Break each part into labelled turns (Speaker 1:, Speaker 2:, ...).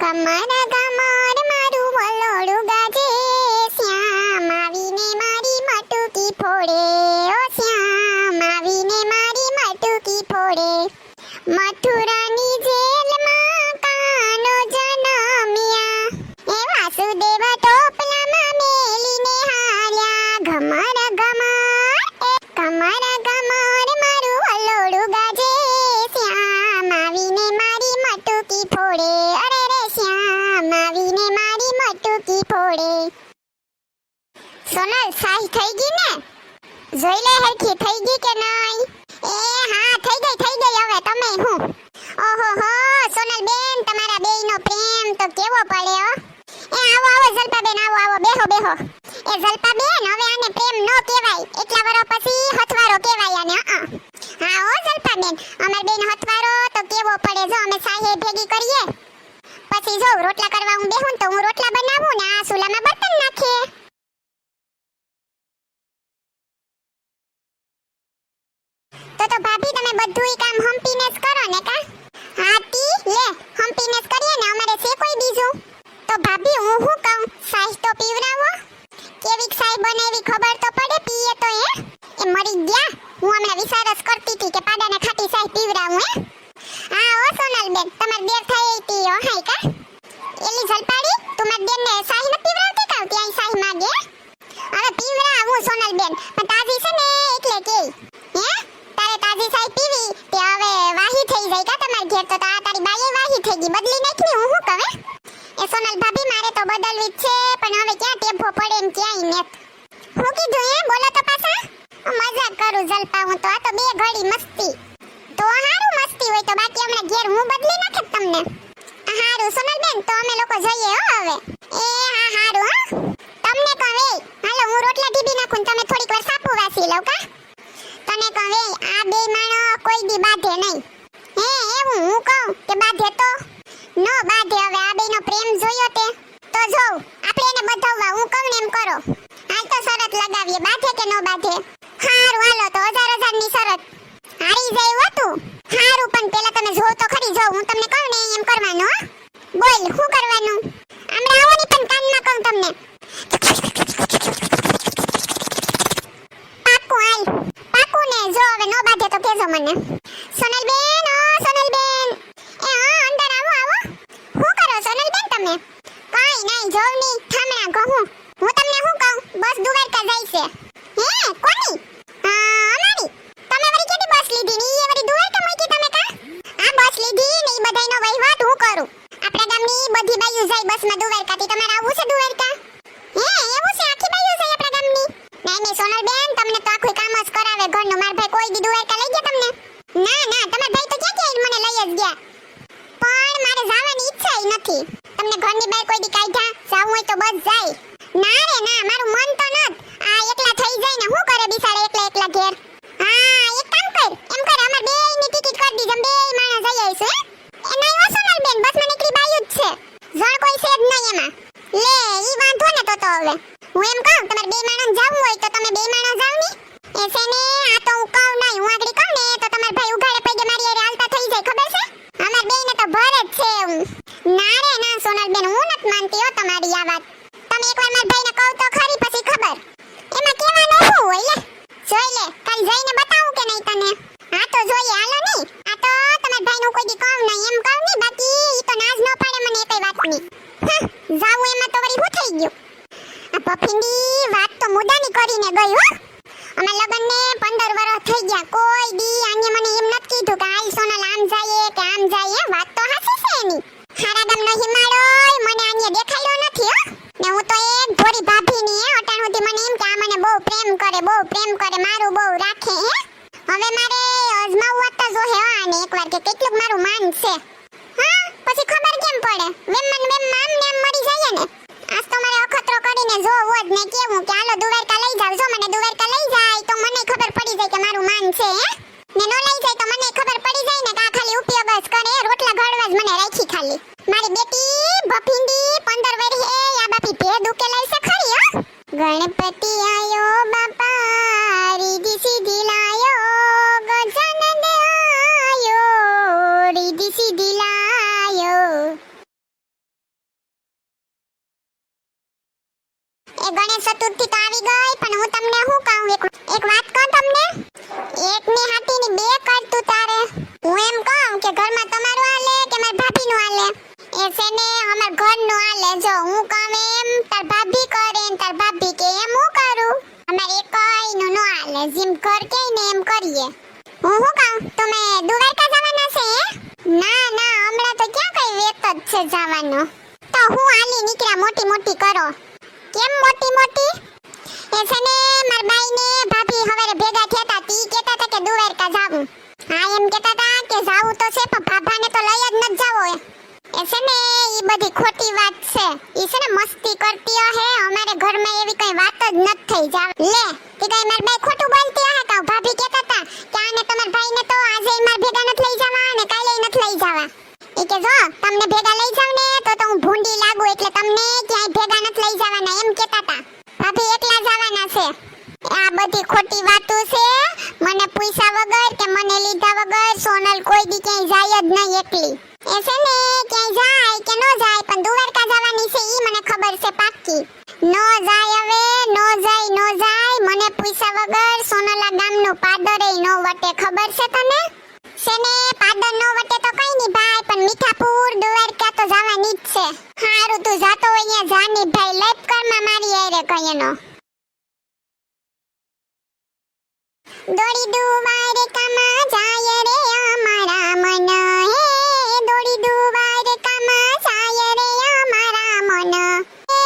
Speaker 1: કમર કમર મારું વલોડું ગાજે, શ્યામ આવીને મારી મટુકી ફોડે, ઓ શ્યામ આવીને મારી મટુકી ફોડે. મથુરાની જેલમાં કાનો જનમ્યા, એ વાસુદેવ ટોપલામાં મેલીને હાર્યા. ઘમર ઘમર એ કમર કમર મારું વલોડું ગાજે, શ્યામ આવીને મારી મટુકી ફોડે. અરે રે શ્યામ આવીને મારી મટુકી ફોડે. સોનલ સાહી થઈ ગઈ ને? જોઈ લે હરખી થઈ ગઈ કે નહીં? એ હા થઈ ગઈ હવે તમે હું. ઓહો હો સોનલ બેન, તમારા બેયનો પ્રેમ તો કેવો પડે હો. એ આવો જલપા બેન, આવો બેહો બેહો. એ જલપા બેન, હવે આને પ્રેમ નો કહેવાય, એટલા વર્ષ પછી હથવારો કહેવાય આને. હા હો જલપા બેન, અમાર બેન હથવારો તો કેવો પડે. જો અમે સાહે ભેગી કરીએ, પછી જો રોટલા કરવા હું બેહું તો હું રોટલા બનાવું ને આ ચૂલામાં બર્તન નાખે. તો ભાભી તમે બધુંય કામ હંપીને જ કરો ને કા? હા તી લે હંપીને જ કરીએ ને, અમારે છે કોઈ બીજું? તો ભાભી હું શું કહું, સાસ તો પીવરાવો. કેવી સાસ બનાવી ખબર તો પડે, પીએ તો એ મરી ગયા. હું હમણાં વિચારસ કરતી હતી કે પાડાને ખાટી સાસ પીવરાવું હા ઓ સોનલ બેન, તમાર દેર થઈ હતી ઓ હાય કા? એલી જલપાડી તું માર દેર ને સાસ ન પીવરાવતી કાવ, ત્યાં સાસ માંગે. હવે પીવરાવું સોનલ બેન, પણ તાજી છે ને એટલે કે તાજી સાઈ પીવી તે હવે વાહી થઈ જાય કા તમાર ઘેર? તો આ તારી બાઈએ વાહી થઈ ગઈ, બદલી નાખી હું શું કહે? એ સોનલ ભાભી મારે તો બદલવી જ છે, પણ હવે ક્યાં ટેભો પડે એમ ક્યાંય ને. હું કીધું બોલો તો પાછા. મજાક કરું જલપા, હું તો આ તો બે ઘડી મસ્તી. તો હારું મસ્તી હોય તો બાકી હમણાં ઘેર હું બદલી નાખે તમને. હારું સોનલ બેન, તો અમે લોકો જઈએ હો હવે. એ હા હારું હા. તમને કહે હાલો હું રોટલા ઢીબી નાખું, તમે થોડીક વાર સાપુ વાસી લો કા? તને કહે આ બે માણો કોઈ દી બાંધે નહીં. એવું હું કહું કે બાંધે તો નો બાંધે. હવે આ બેનો પ્રેમ જોયો તે તો જોઉં આપણે એને બધાવવા. હું કહું ને એમ કરો. હાલ તો શરત લગાવીએ, બાંધે કે નો બાંધે. હારું હાલો તો 1000 ની શરત હારી જાય હો તું. હારું પણ પેલા તમે જો તો ખરી, જો હું તમને કહું ને એમ કરવાનું હો. બોલ શું કરવાનું? હમણાં આવો ને પણ કાનમાં કહું તમને. જો હવે નો બાધે તો કેજો મને. સોનલ બેન, ઓ સોનલ બેન, એ હા અંદર આવો આવો. શું કરો સોનલ બેન તમે? કાઈ નહીં જોવની થામણા કહું. હું તમને શું કહું, બસ દ્વારકા જાય છે. કોની? અમારી. તમે વળી કેદી બસ લીધી ની? એ વળી દ્વારકા મૂકી તમે કા? આ બસ લીધી ને ઈ બધાયનો વહીવટ હું કરું. આપણા ગામની બધી બાઈઓ જાય બસમાં દ્વારકા. થી તમારે આવવું છે દ્વારકા? એવું છે, આખી બાઈઓ જાય આપણા ગામની? નહીં સોનલ બેન, તમને તો આખું કામ જ કરાવે ઘરનું. માર ભાઈ કોઈ દી દ્વારકા લઈ ગયા તમને? ના તમાર ભાઈ તો ક્યાં મને લઈ જ ગયા, પણ મારે જવાની ઈચ્છા ય નથી. તમને ઘરની બહાર કોઈ દી કાઢ્યા? જાવું હોય તો બસ જાય. ના રે ના, મારું મન તો નત. આ એકલા થઈ જાય ને શું કરે બિચારા એકલા ઘેર. હા એક કામ કર, એમ કર અમાર બેયની ટિકિટ કરી દીજે, બેય માણસ જઈ આવીશું. એ નહીં હો સોનલ બેન, બસમાં નીકળી બાયું જ છે, જણ કોઈ છે જ નહીં એમાં. લે ઈ વાંધો ને તો હવે હું એમ કહું તમારે બે માણસ જાવું હોય તો તમે બે માણસ જાવ ની. એ છે ને આ તો હું કહું નહીં, હું આગળ કહું ને તો તમાર ભાઈ ઉઘાડે પગે મારી હારે હાલતા થઈ જાય, ખબર છે? અમાર બેયને તો ભર જ છે એવું. ના રે ના સોનલ બેન, હું નથી માનતી હો તમારી આ વાત. તમે એકવાર માર ભાઈને કહો તો ખરી, પછી ખબર. એમાં કહેવાનું શું હોય? લે જોઈ લે, કાલ જઈને બતાવું કે નહીં તને? હા તો જોઈએ હાલો ની. આ તો તમાર ભાઈનું કોઈ દી કહું નહીં એમ કહું ની, બાકી ઈ તો નાજ ન પાડે મને એકેય વાતની. જાવું એમાં તો વળી શું થઈ ગયું? આ પફિંડી વાત તો મુદાની કરીને ગઈ હો. અમે લગનને 15 વર્ષ થઈ ગયા, કોઈ દી આને મને એમ નથી કીધું કે હાલ સોનલ આમ જાય કે આમ જાય. વાત તો હાચી છે એની. હારા ગામનો હિમાળોય મને આને દેખાયો નથી હો. ને હું તો એક ભોરી ભાભીની અટાણ સુધી મને એમ કે આ મને બહુ પ્રેમ કરે, મારું બહુ રાખે હવે મારે અજમાવવા તો જો હે આને એકવાર કે કેટલું મારું માન છે. હા પછી ખબર કેમ પડે? વેમ આમને આમ મરી જાય ને. આજ તો મારે અખતરો કરીને જોવો જ ને કેવું કે હાલો દ્વારકા લઈ જાવ. જો મને દ્વારકા લઈ જાય તો મને ખબર પડી જાય કે મારું માન છે ને નો લઈ જાય તો મને ખબર પડી જાય ને કે આ ખાલી ઉપયોગ જ કરે, રોટલા ઘડવા જ મને રાખી ખાલી. મારી બેટી ભફિંડી 15 વર્ષે આ બાપી ભેદ ઉકેલાઈ છે ખરી હો. ગણપતિ આયો બાપા, રીધી સીધી લાયો, ગજાનંદ આયો, રીધી સીધી લાયો. ગણેશ ચતુર્થી તો આવી ગઈ, પણ હું તમને શું કહું, એક વાત કહું તમને, એકની હાથીની બે કરતું તારે. હું એમ કહું કે ઘરમાં તમારું હાલે કે મારી ભાભીનું હાલે? એ છે ને અમાર ઘરનું હાલે. જો હું કહું એમ તાર ભાભી કરે ને તાર ભાભી કે એમ હું કરું. અમારે એકયનું નો હાલે, જેમ ઘર કે ને એમ કરીએ. હું શું કહું, તમે દ્વારકા જવાના છે? ના ના, હમણાં તો ક્યાં કઈ વેત જ છે જવાનો. તો હું હાલી નીકળ્યા મોટી મોટી કરો. કેમ મોટી મોટી? એ છે ને માર બાઈ ને ભાભી હવારે ભેગા થયા તા, તી કહેતા હતા કે દ્વારકા જાવું. હા એમ કહેતા હતા કે જાવું તો છે, પણ ભાભાને તો લઈ જ ન જાવો. એ છે ને ઈ બધી ખોટી વાત છે. ઈ છે ને મસ્તી કરતી હે, અમારે ઘરમાં એવી કઈ વાત જ ન થઈ જાવ. લે કે કઈ માર બાઈ ખોટું બોલતી હે કા? ભાભી કહેતા હતા કે આને તમાર ભાઈને તો આજે માર ભેગા ન લઈ જવા અને કાલે ન લઈ જવા. ઈ કે જો તમને ભેગા લઈ જાવ ને તો હું ભૂંડી લાગુ, એટલે તમને ક્યાંય ભેગા ન લઈ જવાના એમ કહેતા હતા. ભાભી એકલા જવાના છે. આ બધી ખોટી વાતો છે. મને પૂછ્યા વગર કે મને લીધા વગર સોનલ કોઈ દી ક્યાંય જાય જ નહીં એકલી. એ છે ને ક્યાંય જાય કે ન જાય, પણ દ્વારકા જવાની છે ઈ મને ખબર છે પાક્કી. નો જાય હવે, નો જાય. મને પૂછ્યા વગર સોનલા ગામનું પાદરે નો વટે, ખબર છે તને? છે ને પાદર નો વટે તો કઈ નહીં ભાઈ, પણ મીઠાપુર દ્વારકા તો જવાની જ છે. હારું તું જાતો હોય ત્યાં જાની ભાઈ, લેપ કરમાં મારી આરે કયનો. દોડી દ્વારકામાં જાય રે અમારા મન, હે દોડી દ્વારકામાં જાય રે અમારા મન, હે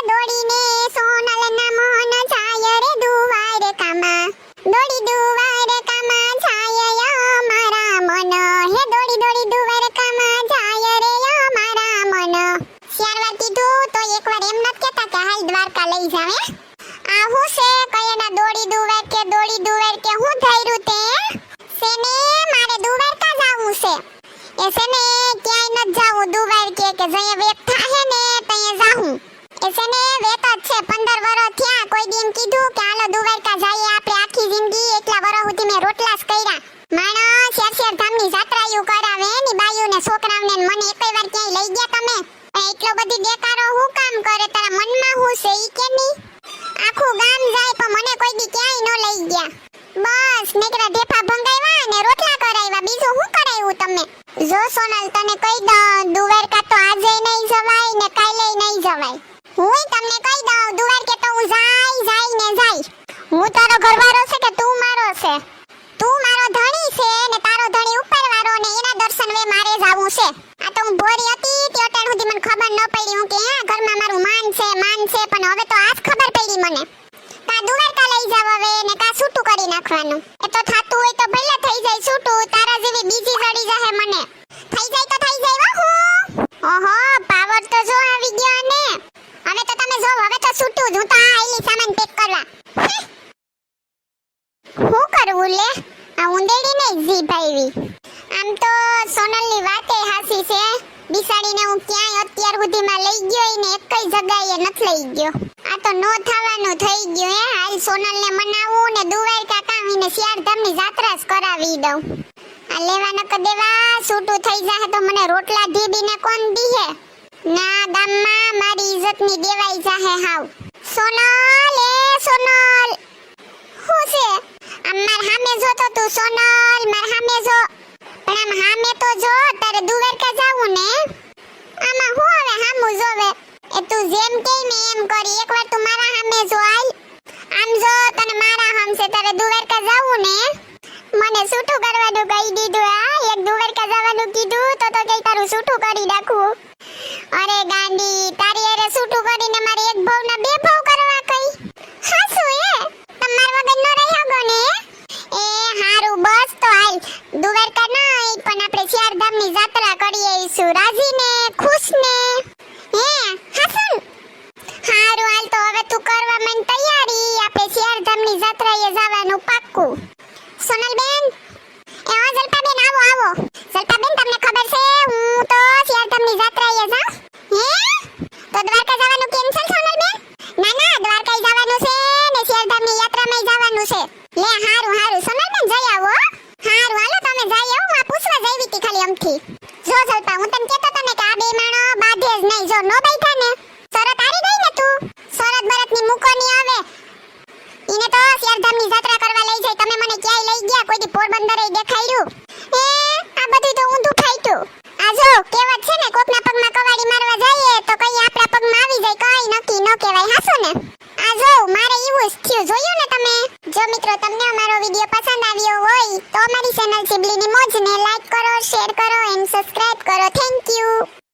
Speaker 1: દોડીને સોનલના મન જાય રે દ્વારકામાં, દોડી દ્વારકામાં જાય અમારા મન, હે દોડી દ્વારકામાં જાય રે અમારા મન. ચાર વાર કીધું તો એકવાર એમ નથી કહેતા કે હાલ દ્વારકા લઈ જાવે. આ હું છે કયના દોડી દ્વારકે હું ધૈર્યું તે? સેને મારે દ્વારકા જાવું છે. એ છે ને ક્યાંય ન જાવું દ્વારકે, કે જઈએ વેત થાહે ને તઈએ જાહું. એ છે ને વેત જ છે, 15 વર્ષ થયા. કોઈ દી એમ કીધું કે હાલો દ્વારકા જઈએ આપણે આખી જિંદગી? એટલા વર્ષ સુધી મેં રોટલા જ કર્યા. માણસ શેર ધામની જાત્રાયું કરાવે ની બાયુને છોકરાઓને, મને એકય વાર ક્યાંય લઈ ગયા તમે? એટલો બધી દેકારો હું કામ કરે? તારા મનમાં હું છે ઈ કે ની? આખું ગામ જાય પણ મને કોઈ દી ક્યાંય ન લઈ ગયા. બસ નીકળા ઢેફા ભંગાવ્યા અને રોટલા કરાવ્યા, બીજું શું કરાવ્યું તમે? જો સોનલ તને કહી દઉં, દ્વારકા તો આજે નહીં જવાય ને કાલે નહીં જવાય. હું તમને કહી દઉં, દ્વારકે તો હું જાય. હું તારો ઘરવાળો છે કે તું મારો છે? તું મારો ધણી છે ને તારો ધણી ઉપરવાળો, ને એના દર્શન વે મારે જાવું છે. આ તો હું ભોરી હતી તે અત્યાર સુધી મને ખબર ન પડી. હું કે હા ઘરમાં મારું માન છે, પણ હવે તો આજ ખબર પડી મને. કા દ્વારકા લઈ જાવ હવે ને કા છૂટું કરી નાખવાનું. એ તો થાતું હોય તો ભલે થઈ જાય છૂટું, તારા જેવી બીજી જડી જાહે મને. થઈ જાય તો થઈ જાય હો. ઓહો પાવર તો જો આવી ગયો ને. હવે તો તમે જો, હવે તો છૂટું જ. હું તો આ આઈલી સામાન પેક કરવા. હું કરવું લે? આ ઉંદેડી ને જીભ આવી. આમ તો સોનલની વાતે હાસી છે. બિસાડીને હું ક્યાંય અત્યાર સુધીમાં લઈ ગયો ને એકય જગ્યાએ નથી લઈ ગયો. આ તો નો થવાનું થઈ ગયું. હે હાલ સોનલને મનાવું ને દ્વારકા કાવીને ચારધામની જાત્રા જ કરાવી દઉં. આ લેવા ન દેવા છૂટું થઈ જાહે તો મને રોટલા ઢીબીને કોણ દીહે? ના ગામમાં મારી ઇજ્જતની દેવાઈ જાહે હાવ. સોનલ એ સોનલ, હું છે? આમ માર સામે જો તો તું સોનલ, માર સામે જો. પણ આમ સામે તો જો, તારે દ્વારકા જાવું ને? આમાં હું હવે સામું જોવે? એ તું જેમ કે ને એમ કરી. એકવાર તું મારા સામે જો હાલ. આમ જો તને મારા સામે તારે દ્વારકા જાવું ને? મને છૂટું કરવાનું કહી દીધું. હા એક દ્વારકા જવાનું કીધું તો કઈ તારું છૂટું કરી નાખું. અરે ગાંડી, તારી અરે છૂટું કરીને મારે એક ભાવના બે ભાવ કરવા કઈ? હાસુ હે? તમાર વગર નો રહી હગો ને? એ હારું બસ તો હાલ. દ્વારકા નહીં પણ આપણે ચારધામની જાત્રા કરી આવીશું. રાજી ને ખુશ ને? હે હાસુન? હારું હાલ તો હવે તું કરવા મને તૈયારી. આપણે ચારધામની જાત્રાએ જવાનું પાક્કું. સોનલબેન, એ હા જલપાબેન આવો. જલપાબેન તમને ખબર છે હું તો ચારધામની જાત્રાએ જાઉં? હે તો દ્વારકા જવાનું કેન્સલ સોનલબેન? ના દ્વારકા જવાનું છે ને ચારધામની યાત્રામાં જવાનું છે. લે હારું સોનલબેન જઈ આવો. હારું હાલો તમે જઈ આવો. આ પૂછવા જઈવી હતી ખાલી અમથી. જો જલપા હું તને કહેતો તને કે આ બે માણો બાધે જ નહીં. જો નો બેઠા ને શરત હારી ગઈ ને તું. શરત બરતની મૂકો દેખાડ્યું. એ આ બધું તો ઊંધું ફાટ્યું. આ જો કહેવત છે ને, કોકના પગમાં કવાડી મારવા જઈએ તો કઈ આપણા પગમાં આવી જાય, કઈ નક્કી ન કહેવાય. હાસો ને? આ જો મારે એવું જ થયું. જોયું ને તમે? જો મિત્રો તમને અમારો વિડિયો પસંદ આવ્યો હોય તો અમારી ચેનલ સિબલીની મોજને લાઈક કરો, શેર કરો એન્ડ સબસ્ક્રાઇબ કરો. Thank you.